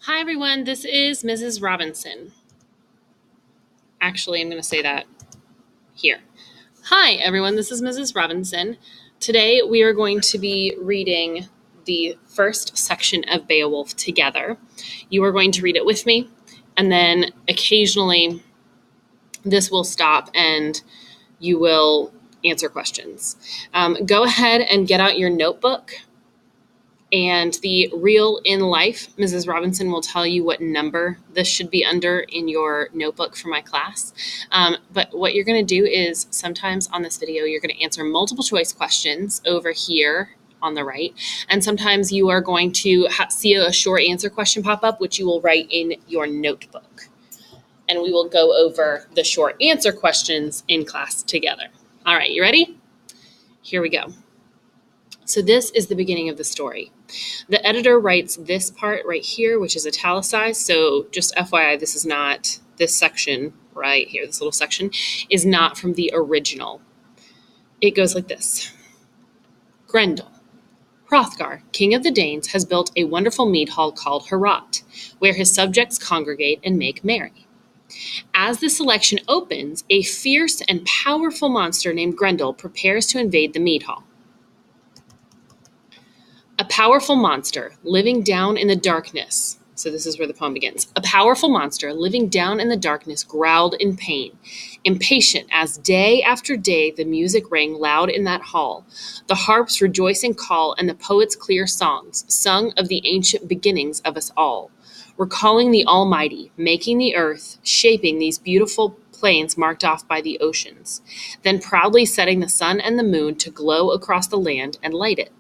Hi, everyone. This is Mrs. Robinson. Actually, I'm going to say that here. Hi, everyone. This is Mrs. Robinson. Today, we are going to be reading the first section of Beowulf together. You are going to read it with me, and then occasionally this will stop and you will answer questions. Go ahead and get out your notebook. And the real in life, Mrs. Robinson will tell you what number this should be under in your notebook for my class. But what you're going to do is sometimes on this video, you're going to answer multiple choice questions over here on the right. And sometimes you are going to see a short answer question pop up, which you will write in your notebook. And we will go over the short answer questions in class together. All right, you ready? Here we go. So this is the beginning of the story. The editor writes this part right here, which is italicized. So just FYI, this is not this section right here. This little section is not from the original. It goes like this. Grendel. Hrothgar, king of the Danes, has built a wonderful mead hall called Heorot, where his subjects congregate and make merry. As the selection opens, a fierce and powerful monster named Grendel prepares to invade the mead hall. A powerful monster living down in the darkness. So this is where the poem begins. A powerful monster living down in the darkness growled in pain, impatient as day after day the music rang loud in that hall, the harp's rejoicing call and the poet's clear songs, sung of the ancient beginnings of us all, recalling the Almighty, making the earth, shaping these beautiful plains marked off by the oceans, then proudly setting the sun and the moon to glow across the land and light it.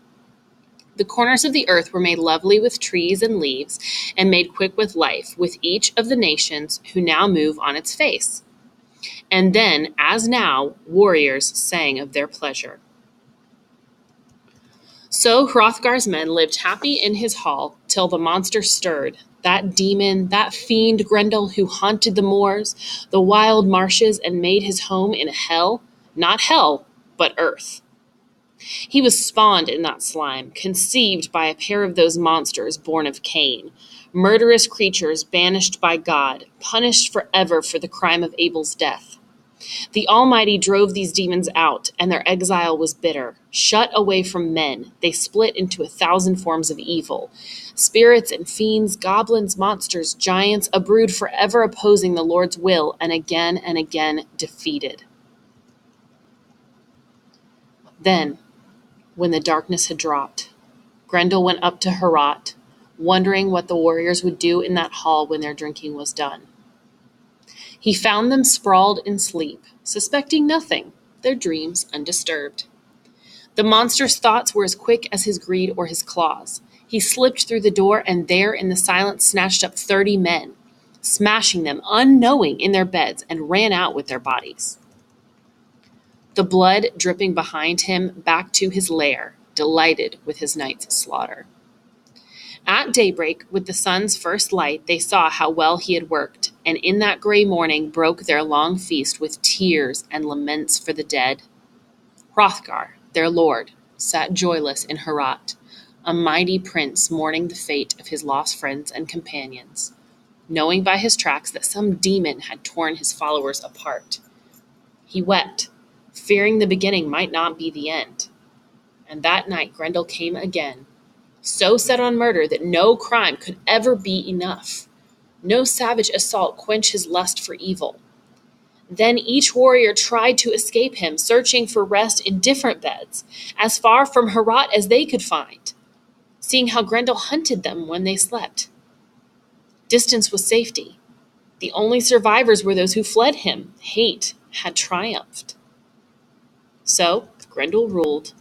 The corners of the earth were made lovely with trees and leaves, and made quick with life, with each of the nations who now move on its face. And then, as now, warriors sang of their pleasure. So Hrothgar's men lived happy in his hall till the monster stirred, that demon, that fiend Grendel who haunted the moors, the wild marshes, and made his home in a hell, not hell, but earth. He was spawned in that slime, conceived by a pair of those monsters born of Cain, murderous creatures banished by God, punished forever for the crime of Abel's death. The Almighty drove these demons out, and their exile was bitter. Shut away from men, they split into 1,000 forms of evil. Spirits and fiends, goblins, monsters, giants, a brood forever opposing the Lord's will, and again defeated. Then, when the darkness had dropped, Grendel went up to Heorot, wondering what the warriors would do in that hall when their drinking was done. He found them sprawled in sleep, suspecting nothing, their dreams undisturbed. The monster's thoughts were as quick as his greed or his claws. He slipped through the door and there in the silence snatched up 30 men, smashing them unknowing in their beds, and ran out with their bodies. The blood dripping behind him back to his lair, delighted with his night's slaughter. At daybreak, with the sun's first light, they saw how well he had worked, and in that gray morning broke their long feast with tears and laments for the dead. Hrothgar, their lord, sat joyless in Heorot, a mighty prince mourning the fate of his lost friends and companions, knowing by his tracks that some demon had torn his followers apart. He wept, fearing the beginning might not be the end. And that night Grendel came again, so set on murder that no crime could ever be enough. No savage assault quench his lust for evil. Then each warrior tried to escape him, searching for rest in different beds, as far from Heorot as they could find, seeing how Grendel hunted them when they slept. Distance was safety. The only survivors were those who fled him. Hate had triumphed. So Grendel ruled,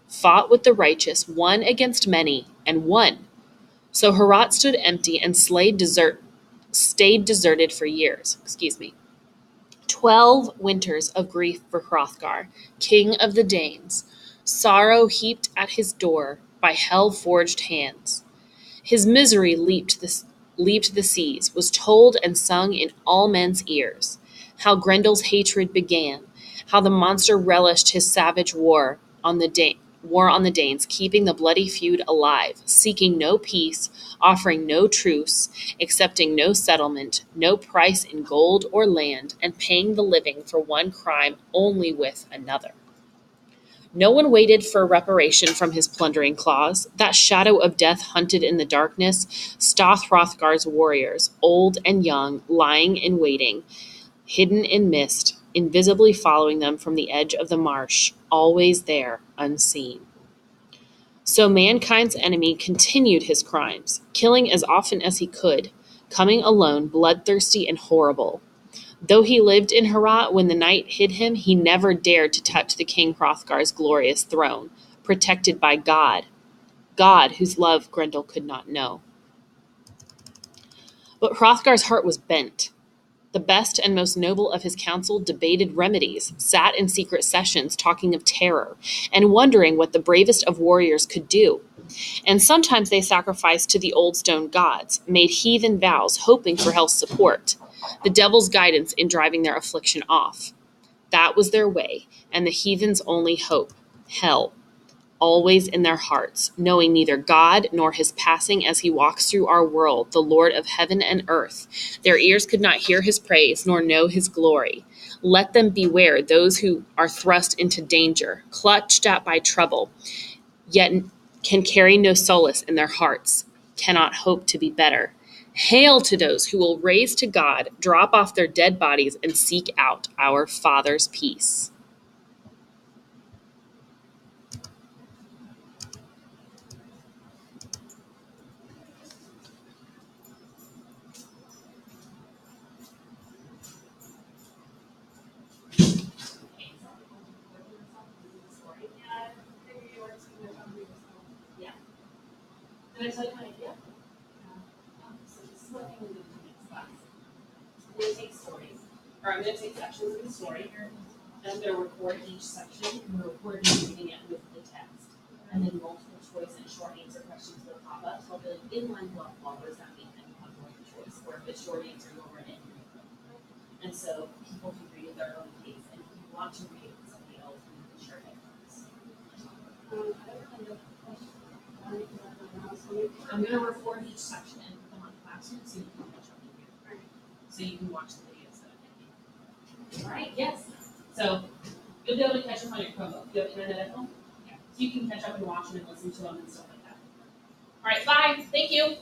fought with the righteous, one against many, and won. So Heorot stood empty and stayed deserted for years. 12 winters of grief for Hrothgar, king of the Danes, sorrow heaped at his door by hell-forged hands. His misery leaped the seas, was told and sung in all men's ears, how Grendel's hatred began, how the monster relished his savage war on the war on the Danes, keeping the bloody feud alive, seeking no peace, offering no truce, accepting no settlement, no price in gold or land, and paying the living for one crime only with another. No one waited for reparation from his plundering claws. That shadow of death hunted in the darkness Stoth Hrothgar's warriors, old and young, lying in waiting, hidden in mist, invisibly following them from the edge of the marsh, always there, unseen. So mankind's enemy continued his crimes, killing as often as he could, coming alone, bloodthirsty and horrible. Though he lived in Herat when the night hid him, he never dared to touch the King Hrothgar's glorious throne, protected by God, God whose love Grendel could not know. But Hrothgar's heart was bent. The best and most noble of his council debated remedies, sat in secret sessions talking of terror, and wondering what the bravest of warriors could do. And sometimes they sacrificed to the old stone gods, made heathen vows, hoping for hell's support, the devil's guidance in driving their affliction off. That was their way, and the heathen's only hope, hell, always in their hearts, knowing neither God nor his passing as he walks through our world, the Lord of heaven and earth. Their ears could not hear his praise nor know his glory. Let them beware those who are thrust into danger, clutched at by trouble, yet can carry no solace in their hearts, cannot hope to be better. Hail to those who will raise to God, drop off their dead bodies, and seek out our Father's peace. Yeah. Did I tell you my idea? So this is what I'm going to do in the next class. I'm going to take stories, or I'm going to take sections of the story, and I'm going to record each section, and we're recording reading it with the text. And then multiple choice and short answer questions will pop up. So I'll be like, inline blah, blah, what does that mean? And you have multiple choice. Or if it's short answer, you'll run it. And so people can read at their own pace. And if you want to read it with somebody else, you can share it. I'm going to record each section and put them on Classroom so you can catch up with you. So you can watch the videos that I'm making. All right, yes. So you'll be able to catch up on your Chromebook. You have internet at home? Yeah. So you can catch up and watch them and listen to them and stuff like that. All right, bye. Thank you.